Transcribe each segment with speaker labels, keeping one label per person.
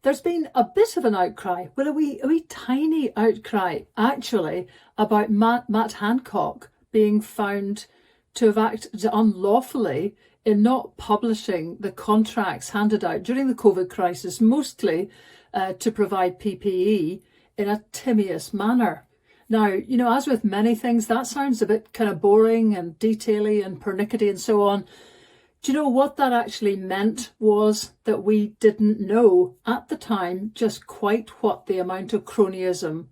Speaker 1: there's been a bit of an outcry, well, a wee tiny outcry actually, about Matt Hancock being found to have acted unlawfully in not publishing the contracts handed out during the COVID crisis, mostly to provide PPE in a timious manner. Now, as with many things, that sounds a bit kind of boring and detaily and pernickety and so on. Do you know what that actually meant was that we didn't know at the time just quite what the amount of cronyism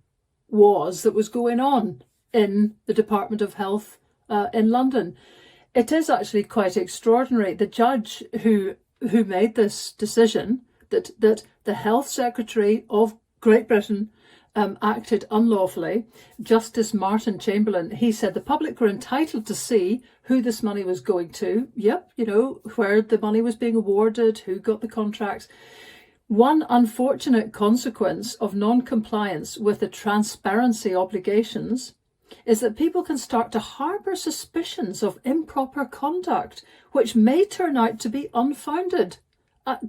Speaker 1: was that was going on in the Department of Health in London. It is actually quite extraordinary. The judge who made this decision that the Health Secretary of Great Britain acted unlawfully, Justice Martin Chamberlain, he said the public were entitled to see who this money was going to. Yep, where the money was being awarded, who got the contracts. One unfortunate consequence of non-compliance with the transparency obligations is that people can start to harbour suspicions of improper conduct, which may turn out to be unfounded.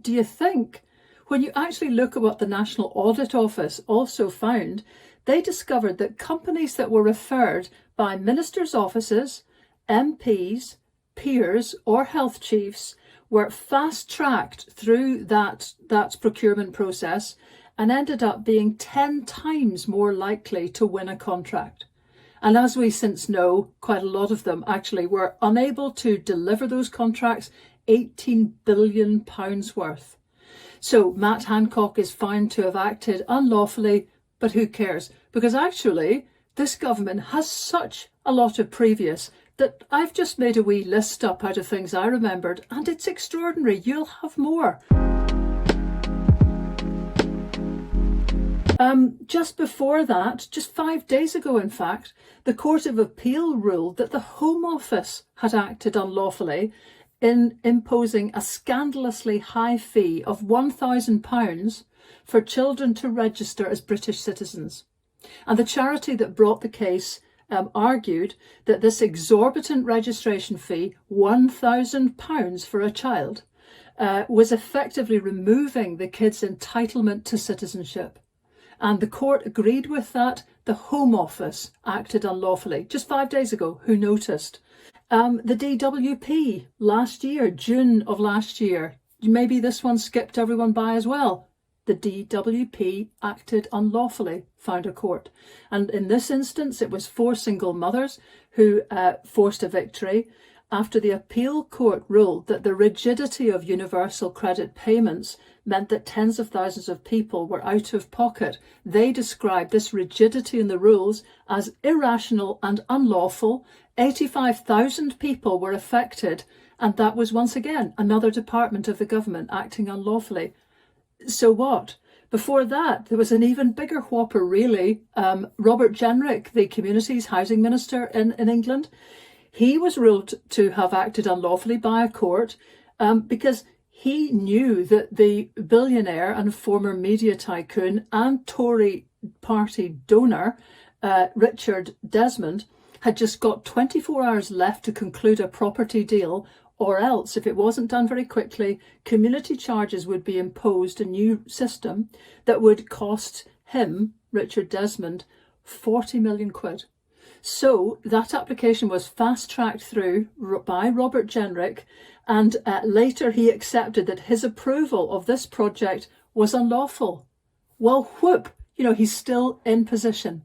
Speaker 1: Do you think? When you actually look at what the National Audit Office also found, they discovered that companies that were referred by ministers' offices, MPs, peers or health chiefs were fast-tracked through that procurement process and ended up being 10 times more likely to win a contract. And as we since know, quite a lot of them actually were unable to deliver those contracts, £18 billion worth. So Matt Hancock is found to have acted unlawfully, but who cares? Because actually, this government has such a lot of previous that I've just made a wee list up out of things I remembered, and it's extraordinary. You'll have more. Just before that, just 5 days ago, in fact, the Court of Appeal ruled that the Home Office had acted unlawfully in imposing a scandalously high fee of £1,000 for children to register as British citizens. And the charity that brought the case argued that this exorbitant registration fee, £1,000 for a child, was effectively removing the kid's entitlement to citizenship. And the court agreed with that. The Home Office acted unlawfully. Just 5 days ago, who noticed? The DWP last year, June of last year, maybe this one skipped everyone by as well. The DWP acted unlawfully, found a court. And in this instance, it was 4 single mothers who forced a victory after the appeal court ruled that the rigidity of universal credit payments meant that tens of thousands of people were out of pocket. They described this rigidity in the rules as irrational and unlawful. 85,000 people were affected, and that was once again another department of the government acting unlawfully. So what? Before that, there was an even bigger whopper, really. Robert Jenrick, the Communities Housing Minister in England, he was ruled to have acted unlawfully by a court because he knew that the billionaire and former media tycoon and Tory party donor, Richard Desmond, had just got 24 hours left to conclude a property deal, or else, if it wasn't done very quickly, community charges would be imposed, a new system that would cost him, Richard Desmond, 40 million quid. So that application was fast-tracked through by Robert Jenrick, and later he accepted that his approval of this project was unlawful. Well, whoop, he's still in position.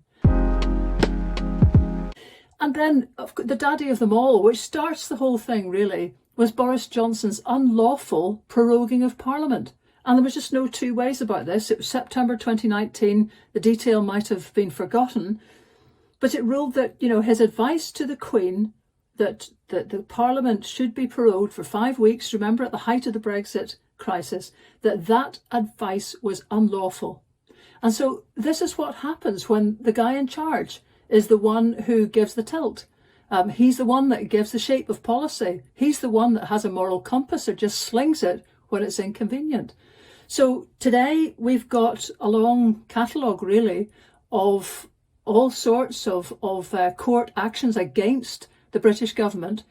Speaker 1: And then the daddy of them all, which starts the whole thing really, was Boris Johnson's unlawful proroguing of Parliament. And there was just no two ways about this. It was September 2019. The detail might have been forgotten. But it ruled that, his advice to the Queen that the Parliament should be prorogued for 5 weeks, remember at the height of the Brexit crisis, that advice was unlawful. And so this is what happens when the guy in charge is the one who gives the tilt. He's the one that gives the shape of policy. He's the one that has a moral compass or just slings it when it's inconvenient. So today we've got a long catalogue really of all sorts of court actions against the British government.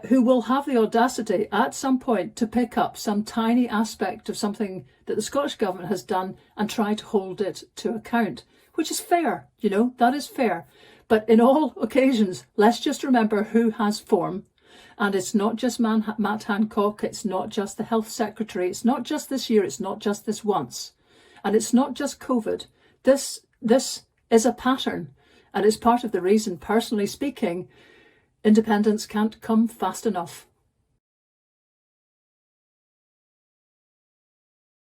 Speaker 1: who will have the audacity at some point to pick up some tiny aspect of something that the Scottish Government has done and try to hold it to account, which is fair, that is fair. But in all occasions, let's just remember who has form. And it's not just Matt Hancock, it's not just the Health Secretary, it's not just this year, it's not just this once. And it's not just COVID. This is a pattern, and it's part of the reason, personally speaking, independence can't come fast enough.